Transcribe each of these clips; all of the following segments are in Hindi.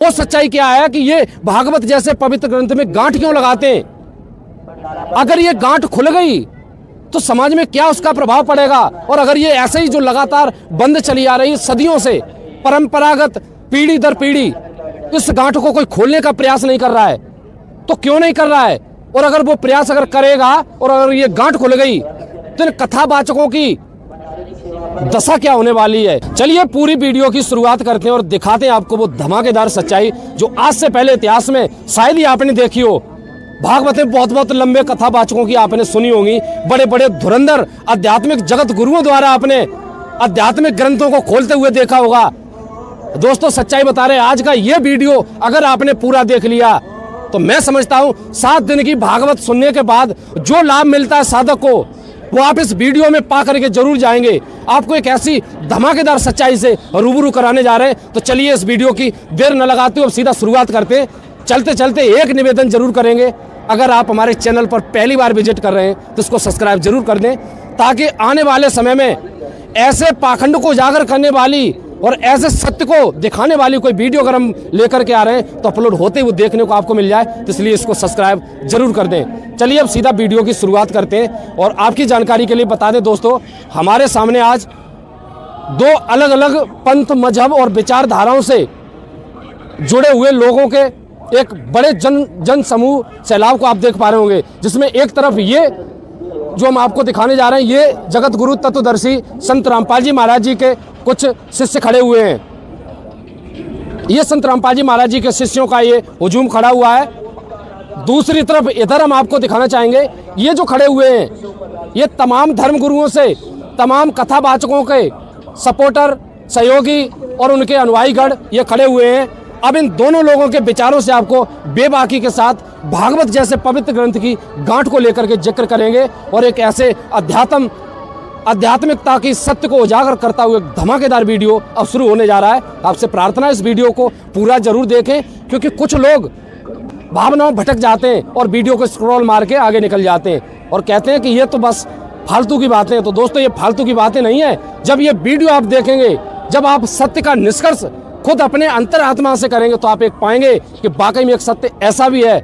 वो सच्चाई क्या है कि ये भागवत जैसे पवित्र ग्रंथ में गांठ क्यों लगाते हैं। अगर ये गांठ खुल गई तो समाज में क्या उसका प्रभाव पड़ेगा। और अगर ये ऐसे ही जो लगातार बंद चली आ रही सदियों से परंपरागत पीढ़ी दर पीढ़ी इस गांठ को कोई खोलने का प्रयास नहीं कर रहा है तो क्यों नहीं कर रहा है। और अगर वो प्रयास अगर करेगा और अगर ये गांठ खुल गई तो इन कथावाचकों की दशा क्या होने वाली है। चलिए पूरी वीडियो की शुरुआत करते हैं और दिखाते हैं आपको वो धमाकेदार सच्चाई जो आज से पहले इतिहास में शायद ही आपने देखी हो। भागवत में बहुत बहुत लंबे कथावाचकों की आपने सुनी होंगी, बड़े बड़े धुरंधर आध्यात्मिक जगत गुरुओं द्वारा आपने आध्यात्मिक ग्रंथों को खोलते हुए देखा होगा। दोस्तों सच्चाई बता रहे आज का ये वीडियो अगर आपने पूरा देख लिया तो मैं समझता हूं 7 दिन की भागवत सुनने के बाद जो लाभ मिलता है साधक को वो आप इस वीडियो में पा करके जरूर जाएंगे। आपको एक ऐसी धमाकेदार सच्चाई से रूबरू कराने जा रहे हैं। तो चलिए इस वीडियो की देर न लगाते हुए अब सीधा शुरुआत करते हैं। चलते चलते एक निवेदन जरूर करेंगे, अगर आप हमारे चैनल पर पहली बार विजिट कर रहे हैं तो इसको सब्सक्राइब जरूर कर दें ताकि आने वाले समय में ऐसे पाखंड को उजागर करने वाली और ऐसे सत्य को दिखाने वाली कोई वीडियो अगर हम लेकर के आ रहे हैं तो अपलोड होते हुए देखने को आपको मिल जाए। तो इसलिए इसको सब्सक्राइब जरूर कर दें। चलिए अब सीधा वीडियो की शुरुआत करते हैं। और आपकी जानकारी के लिए बता दें दोस्तों, हमारे सामने आज 2 अलग अलग पंथ मजहब और विचारधाराओं से जुड़े हुए लोगों के एक बड़े जन समूह सैलाब को आप देख पा रहे होंगे, जिसमें एक तरफ ये जो हम आपको दिखाने जा रहे हैं ये जगत गुरु तत्वदर्शी संत रामपाल जी महाराज जी के कुछ शिष्य खड़े हुए हैं। ये संत रामपाल जी महाराज जी के शिष्यों का ये हुजूम खड़ा हुआ है। दूसरी तरफ इधर हम आपको दिखाना चाहेंगे ये जो खड़े हुए हैं ये तमाम धर्म गुरुओं से तमाम कथावाचकों के सपोर्टर सहयोगी और उनके अनुयायीगण ये खड़े हुए हैं। अब इन दोनों लोगों के विचारों से आपको बेबाकी के साथ भागवत जैसे पवित्र ग्रंथ की गांठ को लेकर के जिक्र करेंगे और एक ऐसे आध्यात्मिकता की सत्य को उजागर करता हुआ धमाकेदार वीडियो अब शुरू होने जा रहा है। आपसे प्रार्थना इस वीडियो को पूरा जरूर देखें क्योंकि कुछ लोग भावनाओं भटक जाते हैं और वीडियो को स्क्रॉल मार के आगे निकल जाते हैं और कहते हैं कि ये तो बस फालतू की बातें हैं। तो दोस्तों ये फालतू की बातें नहीं है। जब ये वीडियो आप देखेंगे, जब आप सत्य का निष्कर्ष खुद अपने अंतरात्मा से करेंगे तो आप एक पाएंगे कि वाकई में एक सत्य ऐसा भी है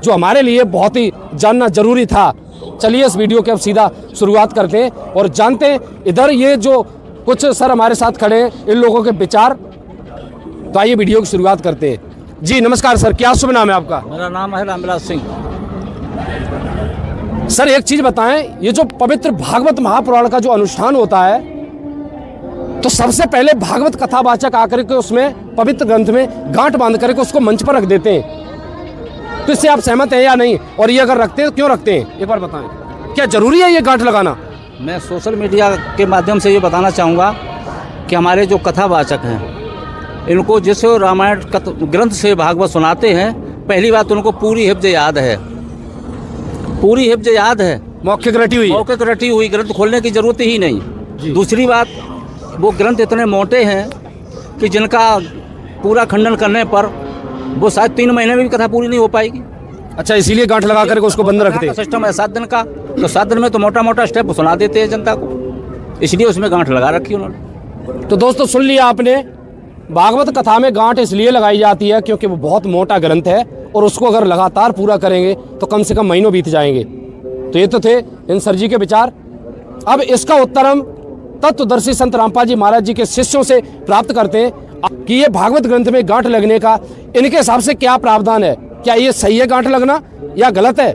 जो हमारे लिए बहुत ही जानना जरूरी था। चलिए इस वीडियो के अब सीधा शुरुआत करते हैं और जानते हैं इधर ये जो कुछ सर हमारे साथ खड़े हैं इन लोगों के विचार। तो आइए वीडियो की शुरुआत करते हैं। जी नमस्कार सर, क्या शुभ नाम है आपका? मेरा नाम है रामविलास सिंह। सर एक चीज बताएं, ये जो पवित्र भागवत महापुराण का जो अनुष्ठान होता है तो सबसे पहले भागवत कथावाचक आकर के उसमें पवित्र ग्रंथ में गांठ बांध करके उसको मंच पर रख देते हैं। तो इससे आप सहमत हैं या नहीं? और ये अगर रखते हैं तो क्यों रखते हैं, एक बार बताएं। क्या जरूरी है ये गांठ लगाना? मैं सोशल मीडिया के माध्यम से ये बताना चाहूँगा कि हमारे जो कथावाचक हैं इनको जिस रामायण ग्रंथ से भागवत सुनाते हैं, पहली बात उनको पूरी हिफ्ज याद है, पूरी हिफ्ज याद है, मौखिक रटी हुई ग्रंथ खोलने की जरूरत ही नहीं। दूसरी बात, वो ग्रंथ इतने मोटे हैं कि जिनका पूरा खंडन करने पर वो शायद 3 महीने में भी कथा पूरी नहीं हो पाएगी। अच्छा, इसीलिए गांठ लगा करके उसको बंद रखते हैं। सिस्टम है 7 दिन का, तो 7 दिन में तो मोटा मोटा स्टेप सुना देते हैं जनता को, इसलिए उसमें गांठ लगा रखी उन्होंने। तो दोस्तों सुन लिया आपने, भागवत कथा में गांठ इसलिए लगाई जाती है क्योंकि वो बहुत मोटा ग्रंथ है और उसको अगर लगातार पूरा करेंगे तो कम से कम महीनों बीत जाएंगे। तो ये तो थे इन सर जी के विचार। अब इसका उत्तर हम तत्वदर्शी संत रामपाल जी महाराज जी के शिष्यों से प्राप्त करते हैं कि ये भागवत ग्रंथ में गांठ लगने का इनके हिसाब से क्या प्रावधान है, क्या ये सही है गांठ लगना या गलत है।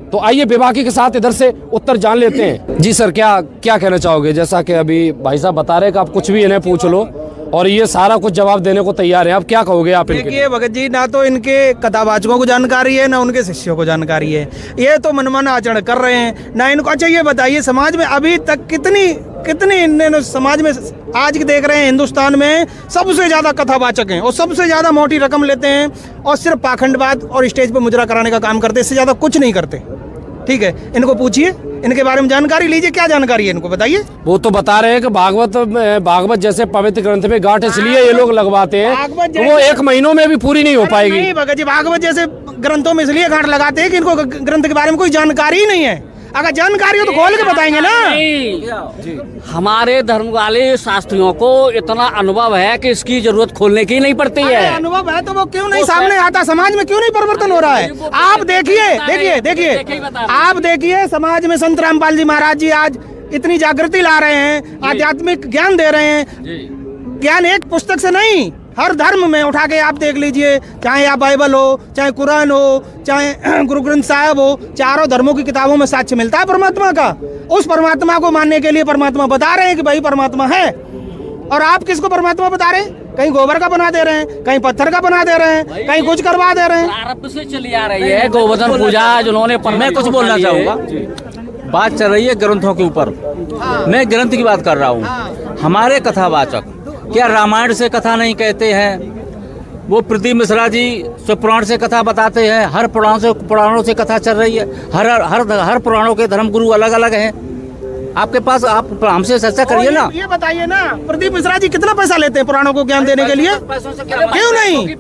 तो आइए बेबाकी के साथ इधर से उत्तर जान लेते हैं। जी सर, क्या कहना चाहोगे? जैसा कि अभी भाई साहब बता रहे कि आप कुछ भी इन्हें पूछ लो और ये सारा कुछ जवाब देने को तैयार है, आप क्या कहोगे? आप देखिए भगत जी, ना तो इनके कथावाचकों को जानकारी है ना उनके शिष्यों को जानकारी है। ये तो मनमाना आचरण कर रहे हैं ना इनको। अच्छा ये बताइए, समाज में अभी तक कितनी इन्होंने समाज में आज के देख रहे हैं हिंदुस्तान में सबसे ज्यादा कथावाचक हैं और सबसे ज्यादा मोटी रकम लेते हैं और सिर्फ पाखंडवाद और स्टेज पर मुजरा कराने का काम करते हैं, इससे ज्यादा कुछ नहीं करते। ठीक है, इनको पूछिए, इनके बारे में जानकारी लीजिए, क्या जानकारी है इनको बताइए। वो तो बता रहे हैं कि भागवत जैसे पवित्र ग्रंथ में गांठ इसलिए ये लोग लगवाते हैं तो वो 1 महीनों में भी पूरी नहीं हो पाएगी। नहीं भगत जी, भागवत जैसे ग्रंथों में इसलिए गांठ लगाते हैं कि इनको ग्रंथ के बारे में कोई जानकारी ही नहीं है। अगर जानकारी हो तो खोल के बताएंगे ना। हमारे धर्म वाले शास्त्रियों को इतना अनुभव है कि इसकी जरूरत खोलने की नहीं पड़ती है। अनुभव है तो वो क्यों नहीं सामने आता, समाज में क्यों नहीं परिवर्तन हो रहा है? आप देखिए आप देखिए समाज में संत रामपाल जी महाराज जी आज इतनी जागृति ला रहे हैं, आध्यात्मिक ज्ञान दे रहे हैं। ज्ञान एक पुस्तक से नहीं, हर धर्म में उठा के आप देख लीजिए, चाहे आप बाइबल हो, चाहे कुरान हो, चाहे गुरु ग्रंथ साहब हो, चारों धर्मों की किताबों में साक्ष्य मिलता है परमात्मा का। उस परमात्मा को मानने के लिए परमात्मा बता रहे हैं कि भाई परमात्मा है, और आप किसको परमात्मा बता रहे हैं? कहीं गोबर का बना दे रहे हैं, कहीं पत्थर का बना दे रहे हैं, कहीं कुछ करवा दे रहे हैं। प्रारंभ से चली आ रही है गोवर्धन पूजा जिन्होंने। मैं कुछ बोलना चाहूँगा, बात चल रही है ग्रंथों के ऊपर, मैं ग्रंथ की बात कर रहा हूँ। हमारे कथावाचक क्या रामायण से कथा नहीं कहते हैं? वो प्रदीप मिश्रा जी पुराण से कथा बताते हैं। हर पुराणों से कथा चल रही है। हर पुराणों के धर्म गुरु अलग अलग हैं। आपके पास, आप हमसे चर्चा करिए ना। ये बताइए ना, प्रदीप मिश्रा जी कितना पैसा लेते हैं पुराणों को ज्ञान देने के लिए? क्यों नहीं?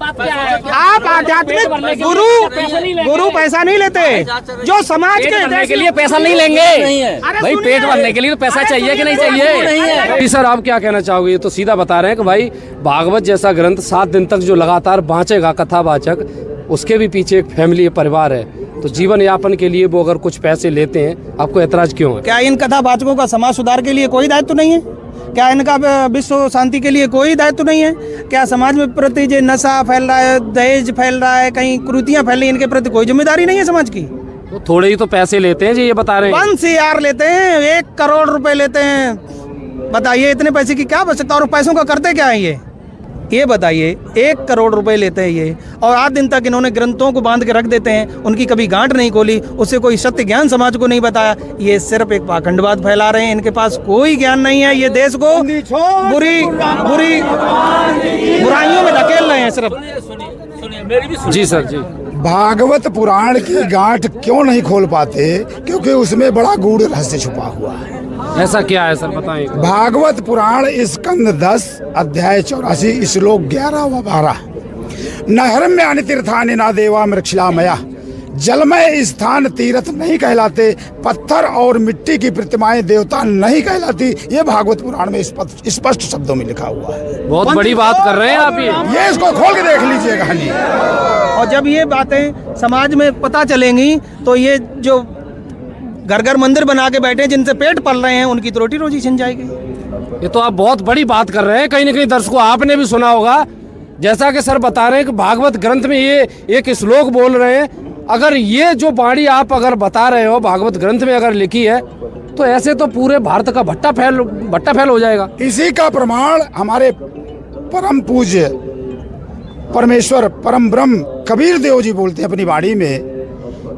आप आध्यात्मिक गुरु पैसा नहीं लेते, जो समाज के लिए पैसा नहीं लेंगे भाई, पेट भरने के लिए तो पैसा चाहिए कि नहीं चाहिए? जी सर, आप क्या कहना चाहोगे? ये तो सीधा बता रहे हैं कि भाई भागवत जैसा ग्रंथ 7 दिन तक जो लगातार बाँचेगा कथावाचक, उसके भी पीछे एक फैमिली परिवार है, तो जीवन यापन के लिए वो अगर कुछ पैसे लेते हैं, आपको ऐतराज क्यों है? क्या इन कथावाचकों का समाज सुधार के लिए कोई दायित्व नहीं है? क्या इनका विश्व शांति के लिए कोई दायित्व नहीं है? क्या समाज में प्रति जो नशा फैल रहा है, दहेज फैल रहा है, कहीं कुरीतियां फैल रही है, इनके प्रति कोई जिम्मेदारी नहीं है समाज की? तो थोड़े ही तो पैसे लेते हैं जी, ये बता रहे हैं। 1 CR लेते हैं, 1 करोड़ रुपए लेते हैं। बताइए इतने पैसे की क्या आवश्यकता, और पैसों का करते क्या है ये बताइए। 1 करोड़ रुपए लेते हैं ये, और 8 दिन तक इन्होंने ग्रंथों को बांध के रख देते हैं, उनकी कभी गांठ नहीं खोली, उससे कोई सत्य ज्ञान समाज को नहीं बताया। ये सिर्फ एक पाखंडवाद फैला रहे हैं, इनके पास कोई ज्ञान नहीं है। ये देश को बुरी बुराइयों में धकेल रहे हैं सिर्फ। जी सर जी, भागवत पुराण की गांठ क्यों नहीं खोल पाते? क्योंकि उसमें बड़ा गूढ़ रहस्य छुपा हुआ है। ऐसा क्या है सर, बताएं। भागवत पुराण स्कंद 10 अध्याय 84 श्लोक 11 व 12। नहरम्यानि तीर्थानि न देवा मृक्षिलामया, जलमय स्थान तीर्थ नहीं कहलाते, पत्थर और मिट्टी की प्रतिमाएं देवता नहीं कहलाती। ये भागवत पुराण में स्पष्ट शब्दों में लिखा हुआ है। बहुत बड़ी बात कर रहे हैं आप ये इसको खोल के देख लीजिए कहानी। और जब ये बातें समाज में पता चलेंगी तो ये जो घर घर मंदिर बना के बैठे जिनसे पेट पल रहे हैं, उनकी तो रोटी रोजी छिन जाएगी। ये तो आप बहुत बड़ी बात कर रहे हैं। कहीं ना कहीं दर्शकों आपने भी सुना होगा, जैसा कि सर बता रहे हैं कि भागवत ग्रंथ में ये एक श्लोक बोल रहे हैं। अगर ये जो बाणी आप अगर बता रहे हो भागवत ग्रंथ में अगर लिखी है, तो ऐसे तो पूरे भारत का भट्टा फैल हो जाएगा। इसी का प्रमाण हमारे परम पूज्य परमेश्वर परम ब्रह्म कबीर देव जी बोलते हैं अपनी वाणी में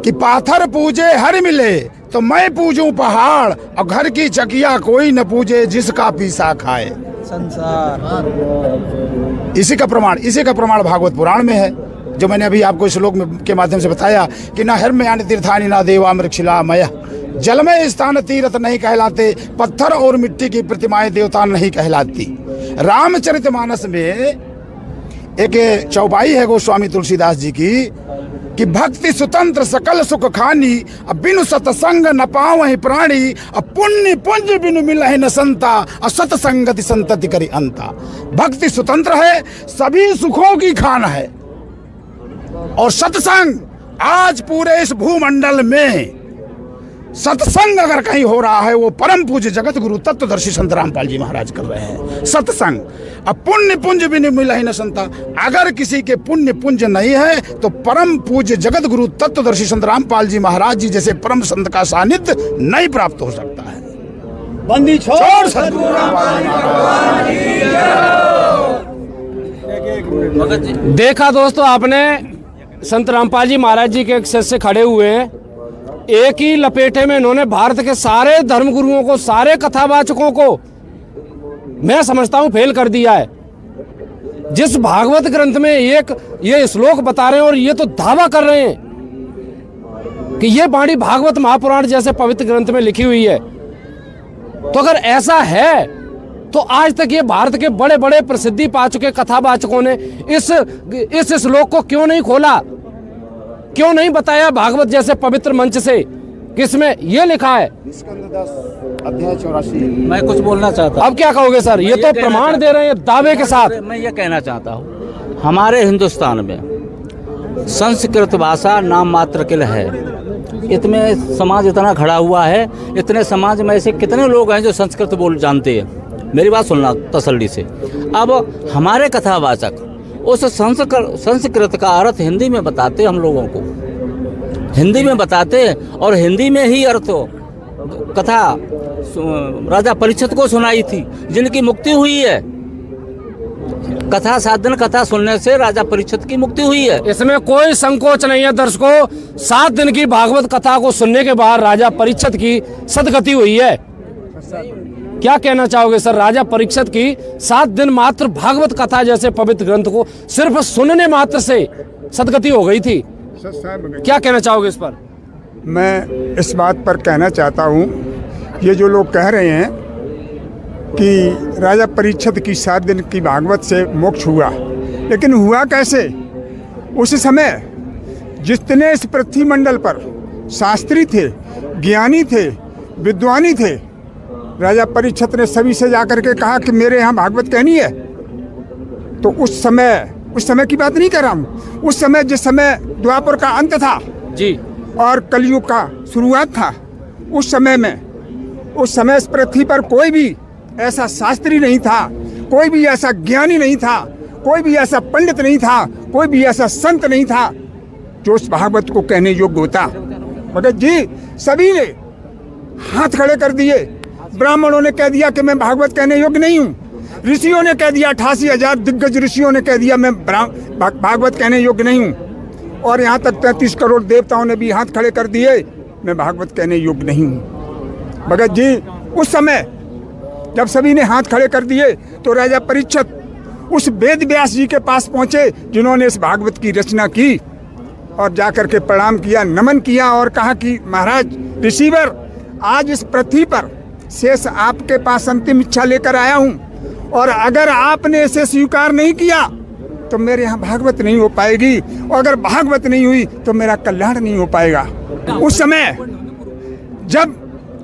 कि पाथर पूजे हर मिले तो मैं पूजूं पहाड़, और घर की चकिया कोई न पूजे जिसका पीसा खाए संसार। इसी का प्रमाण भागवत पुराण में है, जो मैंने अभी आपको श्लोक के माध्यम से बताया कि न हर्म्यानि तीर्थानि न देवा मृक्षिलामया, जल में स्थान तीर्थ नहीं कहलाते, पत्थर और मिट्टी की प्रतिमाएं देवता नहीं कहलाती। रामचरितमानस में एक चौपाई है गोस्वामी तुलसीदास जी की कि भक्ति स्वतंत्र सकल सुख खानी, अब बिनु सतसंग न पावहि प्राणी, अब पुण्य पुंज बिनु मिलहि न संता, और सतसंगति संतति करी अंता। भक्ति स्वतंत्र है, सभी सुखों की खान है, और सत्संग आज पूरे इस भूमंडल में सत्संग अगर कहीं हो रहा है, वो परम पूज्य जगत गुरु तत्वदर्शी संत रामपाल जी महाराज कर रहे हैं सत्संग। अब पुण्य पुंज भी नहीं मिला ही न संता, अगर किसी के पुण्य पुंज नहीं है तो परम पूज्य जगत गुरु तत्वदर्शी संत रामपाल जी महाराज जी जैसे परम संत का सानिध्य नहीं प्राप्त हो सकता है। बंदी छोड़ सद्गुरु रामपाल जी महाराज। देखा दोस्तों आपने, संत रामपाल जी महाराज जी के एक शिष्य खड़े हुए हैं, एक ही लपेटे में इन्होंने भारत के सारे धर्मगुरुओं को, सारे कथावाचकों को मैं समझता हूं फेल कर दिया है। जिस भागवत ग्रंथ में एक ये श्लोक बता रहे हैं और ये तो दावा कर रहे हैं कि ये बाणी भागवत महापुराण जैसे पवित्र ग्रंथ में लिखी हुई है, तो अगर ऐसा है तो आज तक ये भारत के बड़े बड़े प्रसिद्धि पा चुके कथावाचकों ने इस श्लोक को क्यों नहीं खोला, क्यों नहीं बताया भागवत जैसे पवित्र मंच से किसमें ये लिखा है? अध्याय 84। मैं कुछ बोलना चाहता हूँ। अब क्या कहोगे सर? ये तो प्रमाण दे रहे हैं दावे के साथ। मैं ये कहना चाहता हूँ, हमारे हिंदुस्तान में संस्कृत भाषा नाम मात्र के लिए है। इतने समाज इतना खड़ा हुआ है, इतने समाज में ऐसे कितने लोग हैं जो संस्कृत बोल जानते हैं। मेरी बात सुनना तसल्ली से। अब हमारे कथावाचक उस संस्कृत का अर्थ हिंदी में बताते हम लोगों को, हिंदी में बताते, और हिंदी में ही अर्थ कथा राजा परीक्षित को सुनाई थी, जिनकी मुक्ति हुई है। कथा 7 दिन कथा सुनने से राजा परीक्षित की मुक्ति हुई है। इसमें कोई संकोच नहीं है दर्शकों। 7 दिन की भागवत कथा को सुनने के बाद राजा परीक्षित की सदगति हुई है। क्या कहना चाहोगे सर? राजा परीक्षित की 7 दिन मात्र भागवत कथा जैसे पवित्र ग्रंथ को सिर्फ सुनने मात्र से सदगति हो गई थी। क्या कहना चाहोगे इस पर? मैं इस बात पर कहना चाहता हूँ, ये जो लोग कह रहे हैं कि राजा परीक्षित की 7 दिन की भागवत से मोक्ष हुआ, लेकिन हुआ कैसे? उस समय जितने इस पृथ्वी मंडल पर शास्त्री थे, ज्ञानी थे, विद्वानी थे, राजा परीक्षित ने सभी से जाकर के कहा कि मेरे यहाँ भागवत कहनी है। तो उस समय की बात नहीं कर रहा हूँ, उस समय जिस समय द्वापर का अंत था जी और कलयुग का शुरुआत था, उस समय इस पृथ्वी पर कोई भी ऐसा शास्त्री नहीं था, कोई भी ऐसा ज्ञानी नहीं था, कोई भी ऐसा पंडित नहीं था, कोई भी ऐसा संत नहीं था जो उस भागवत को कहने योग्य होता। मगर जी सभी ने हाथ खड़े कर दिए। ब्राह्मणों ने कह दिया कि मैं भागवत कहने योग्य नहीं हूँ, ऋषियों ने कह दिया, 88,000 दिग्गज ऋषियों ने कह दिया मैं भागवत कहने योग्य नहीं हूँ, और यहाँ तक 33 करोड़ देवताओं ने भी हाथ खड़े कर दिए, मैं भागवत कहने योग्य नहीं हूँ। भगत जी उस समय जब सभी ने हाथ खड़े कर दिए तो राजा परीक्षित उस वेद व्यास जी के पास पहुँचे जिन्होंने इस भागवत की रचना की, और जाकर के प्रणाम किया, नमन किया और कहा कि महाराज ऋषिवर, आज इस पृथ्वी पर शेष आपके पास अंतिम इच्छा लेकर आया हूँ, और अगर आपने इसे स्वीकार नहीं किया तो मेरे यहाँ भागवत नहीं हो पाएगी, और अगर भागवत नहीं हुई तो मेरा कल्याण नहीं हो पाएगा। उस समय जब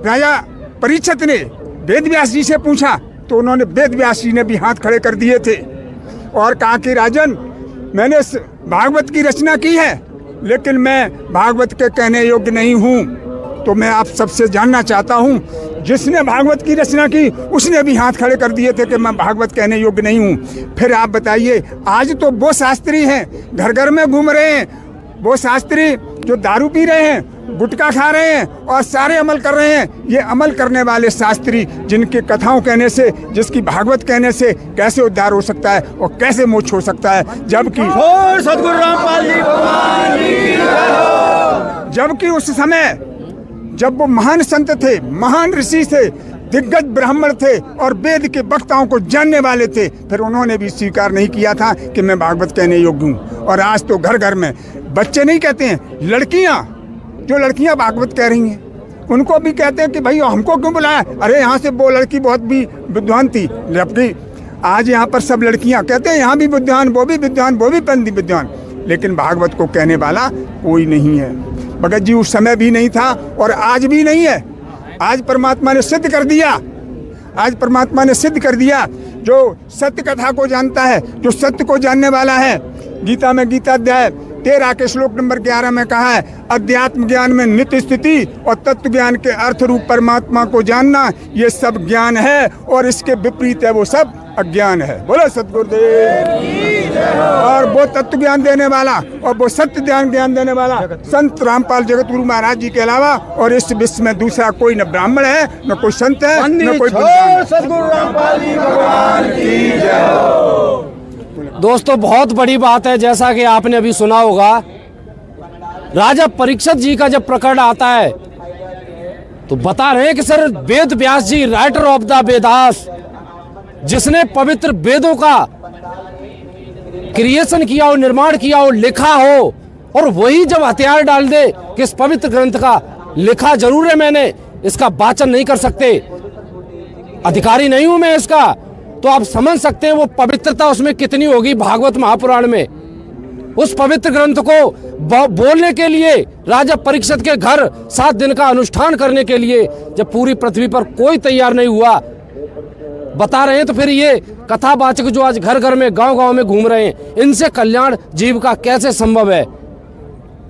राजा परीक्षित ने वेद व्यास जी से पूछा तो उन्होंने वेद व्यास जी ने भी हाथ खड़े कर दिए थे और कहा कि राजन, मैंने भागवत की रचना की है, लेकिन मैं भागवत के कहने योग्य नहीं हूँ। तो मैं आप सबसे जानना चाहता हूँ, जिसने भागवत की रचना की उसने भी हाथ खड़े कर दिए थे कि मैं भागवत कहने योग्य नहीं हूँ। फिर आप बताइए, आज तो वो शास्त्री हैं घर घर में घूम रहे हैं, वो शास्त्री जो दारू पी रहे हैं, गुटखा खा रहे हैं और सारे अमल कर रहे हैं, ये अमल करने वाले शास्त्री जिनके कथाओं कहने से, जिसकी भागवत कहने से कैसे उद्धार हो सकता है और कैसे मोक्ष हो सकता है? सतगुरु रामपाल जी भगवान की, जबकि उस समय जब वो महान संत थे, महान ऋषि थे, दिग्गज ब्राह्मण थे और वेद के वक्ताओं को जानने वाले थे, फिर उन्होंने भी स्वीकार नहीं किया था कि मैं भागवत कहने योग्य हूँ। और आज तो घर घर में बच्चे नहीं कहते हैं, जो लड़कियां भागवत कह रही हैं उनको भी कहते हैं कि भाई हमको क्यों बुलाया? अरे यहाँ से वो लड़की बहुत भी विद्वान थी, जबकि आज यहाँ पर सब लड़कियाँ कहते हैं यहाँ भी विद्वान, वो भी विद्वान, वो भी पंडित विद्वान, लेकिन भागवत को कहने वाला कोई नहीं है। भगत जी उस समय भी नहीं था और आज भी नहीं है। आज परमात्मा ने सिद्ध कर दिया, आज परमात्मा ने सिद्ध कर दिया। जो सत्य कथा को जानता है, जो सत्य को जानने वाला है, गीता में गीता अध्याय 13 के श्लोक नंबर 11 में कहा है, अध्यात्म ज्ञान में नित्य स्थिति और तत्व ज्ञान के अर्थ रूप परमात्मा को जानना, ये सब ज्ञान है और इसके विपरीत है वो सब अज्ञान है। बोलो सतगुरुदेव। और वो तत्व ज्ञान देने वाला और वो सत्य ज्ञान देने वाला संत रामपाल जगतगुरु महाराज जी के अलावा और इस विश्व में दूसरा कोई न ब्राह्मण है, न कोई संत है, न कोई सतगुरु रामपाल जी भगवान की जय। दोस्तों बहुत बड़ी बात है, जैसा कि आपने अभी सुना होगा, राजा परीक्षित जी का जब प्रकरण आता है तो बता रहे हैं कि sir Ved Vyas ji, writer of the Vedas, जिसने पवित्र वेदों का क्रिएशन किया हो, निर्माण किया हो, लिखा हो, और वही जब हथियार डाल दे कि इस पवित्र ग्रंथ का लिखा जरूर है मैंने, इसका वाचन नहीं कर सकते, अधिकारी नहीं हूं मैं इसका, तो आप समझ सकते हैं वो पवित्रता उसमें कितनी होगी भागवत महापुराण में। उस पवित्र ग्रंथ को बोलने के लिए, राजा परीक्षित के घर 7 दिन का अनुष्ठान करने के लिए जब पूरी पृथ्वी पर कोई तैयार नहीं हुआ, बता रहे हैं, तो फिर ये कथावाचक जो आज घर घर में, गांव गांव में घूम रहे हैं, इनसे कल्याण जीव का कैसे संभव है?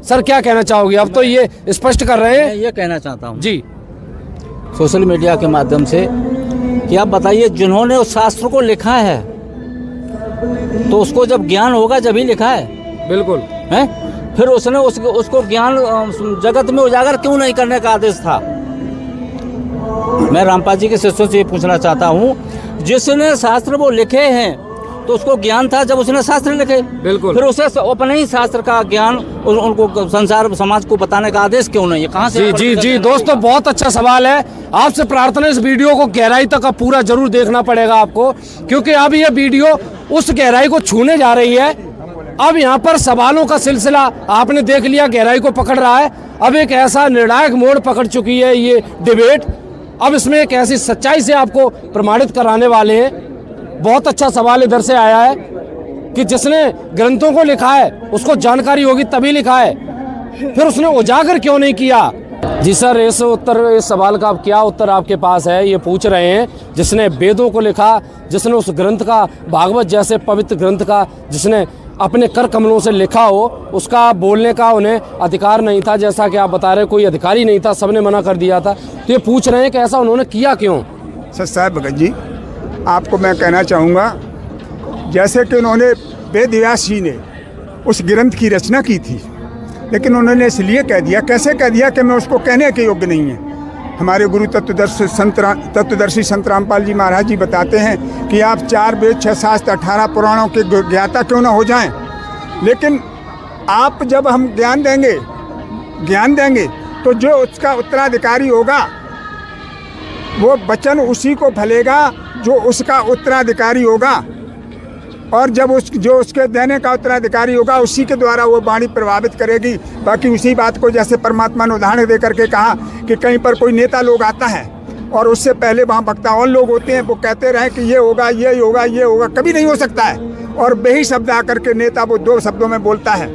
सर क्या कहना चाहोगे? अब तो ये स्पष्ट कर रहे हैं। मैं ये कहना चाहता हूँ जी, सोशल मीडिया के माध्यम से कि आप बताइए, जिन्होंने उस शास्त्र को लिखा है तो उसको जब ज्ञान होगा जब ही लिखा है, बिल्कुल है? फिर उसने उसको ज्ञान जगत में उजागर क्यों नहीं करने का आदेश था? मैं रामपाल जी के शिष्यों से ये पूछना चाहता हूँ, जिसने शास्त्र वो लिखे हैं तो उसको ज्ञान था जब उसने शास्त्र लिखे, बिल्कुल, फिर उसे अपने ही शास्त्र का ज्ञान उनको संसार समाज को बताने का आदेश क्यों नहीं है? कहाँ से? जी जी जी दोस्तों, बहुत अच्छा सवाल है। आपसे प्रार्थना, इस वीडियो को गहराई तक अब पूरा जरूर देखना पड़ेगा आपको, क्योंकि अब ये वीडियो उस गहराई को छूने जा रही है। अब यहाँ पर सवालों का सिलसिला आपने देख लिया, गहराई को पकड़ रहा है। अब एक ऐसा निर्णायक मोड़ पकड़ चुकी है ये डिबेट। अब इसमें एक ऐसी सच्चाई से आपको प्रमाणित कराने वाले हैं। बहुत अच्छा सवाल इधर से आया है कि जिसने ग्रंथों को लिखा है उसको जानकारी होगी तभी लिखा है, फिर उसने उजागर क्यों नहीं किया? जी सर, इस सवाल का क्या उत्तर आपके पास है? ये पूछ रहे हैं, जिसने वेदों को लिखा, जिसने उस ग्रंथ का, भागवत जैसे पवित्र ग्रंथ का, जिसने अपने कर कमलों से लिखा हो, उसका बोलने का उन्हें अधिकार नहीं था, जैसा कि आप बता रहे, कोई अधिकारी नहीं था, सबने मना कर दिया था। तो ये पूछ रहे हैं कि ऐसा उन्होंने किया क्यों? सर साहब भगत जी, आपको मैं कहना चाहूँगा, जैसे कि उन्होंने वेद व्यास जी ने उस ग्रंथ की रचना की थी, लेकिन उन्होंने इसलिए कह दिया, कैसे कह दिया कि मैं उसको कहने के योग्य नहीं है। हमारे गुरु तत्वदर्शी संत रामपाल जी महाराज जी बताते हैं कि आप 4 वेद 6 शास्त्र 18 पुराणों के ज्ञाता क्यों ना हो जाएं, लेकिन आप जब हम ज्ञान देंगे तो जो उसका उत्तराधिकारी होगा वो वचन उसी को फलेगा जो उसका उत्तराधिकारी होगा, और जब जो उसके देने का उत्तराधिकारी होगा उसी के द्वारा वो वाणी प्रभावित करेगी। बाकी उसी बात को जैसे परमात्मा ने उदाहरण दे करके कहा कि कहीं पर कोई नेता लोग आता है और उससे पहले वहाँ वक्ता और लोग होते हैं, वो कहते रहे कि ये होगा, ये होगा, ये होगा, कभी नहीं हो सकता है, और वही शब्द आकर के नेता वो 2 शब्दों में बोलता है,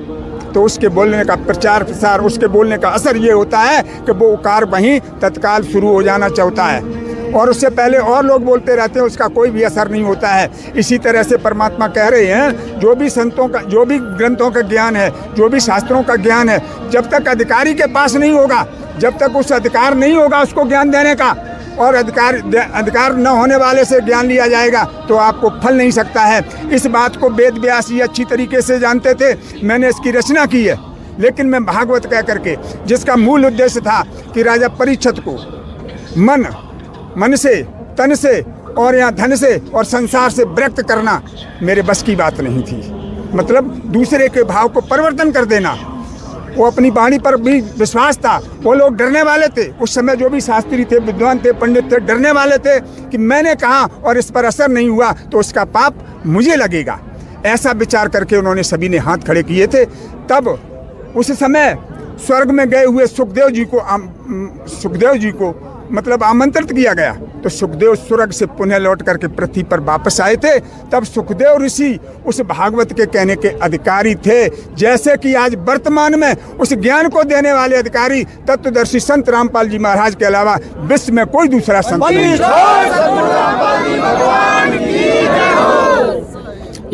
तो उसके बोलने का प्रचार प्रसार, उसके बोलने का असर ये होता है कि वो उकार वहीं तत्काल शुरू हो जाना चाहता है, और उससे पहले और लोग बोलते रहते हैं, उसका कोई भी असर नहीं होता है। इसी तरह से परमात्मा कह रहे हैं, जो भी संतों का, जो भी ग्रंथों का ज्ञान है, जो भी शास्त्रों का ज्ञान है, जब तक अधिकारी के पास नहीं होगा, जब तक उस अधिकार नहीं होगा उसको ज्ञान देने का, और अधिकार न होने वाले से ज्ञान लिया जाएगा तो आपको फल नहीं सकता है। इस बात को वेद व्यास जी अच्छी तरीके से जानते थे। मैंने इसकी रचना की है, लेकिन मैं भागवत कह करके, जिसका मूल उद्देश्य था कि राजा परीक्षित को मन से, तन से और यहाँ धन से और संसार से विरक्त करना मेरे बस की बात नहीं थी। मतलब दूसरे के भाव को परिवर्तन कर देना। वो अपनी वाणी पर भी विश्वास था। वो लोग डरने वाले थे, उस समय जो भी शास्त्री थे, विद्वान थे, पंडित थे, डरने वाले थे कि मैंने कहा और इस पर असर नहीं हुआ तो उसका पाप मुझे लगेगा। ऐसा विचार करके उन्होंने सभी ने हाथ खड़े किए थे। तब उस समय स्वर्ग में गए हुए सुखदेव जी को मतलब आमंत्रित किया गया, तो सुखदेव स्वर्ग से पुनः लौट करके पृथ्वी पर वापस आए थे। तब सुखदेव ऋषि उस भागवत के कहने के अधिकारी थे, जैसे कि आज वर्तमान में उस ज्ञान को देने वाले अधिकारी तत्वदर्शी संत रामपाल जी महाराज के अलावा विश्व में कोई दूसरा संत नहीं।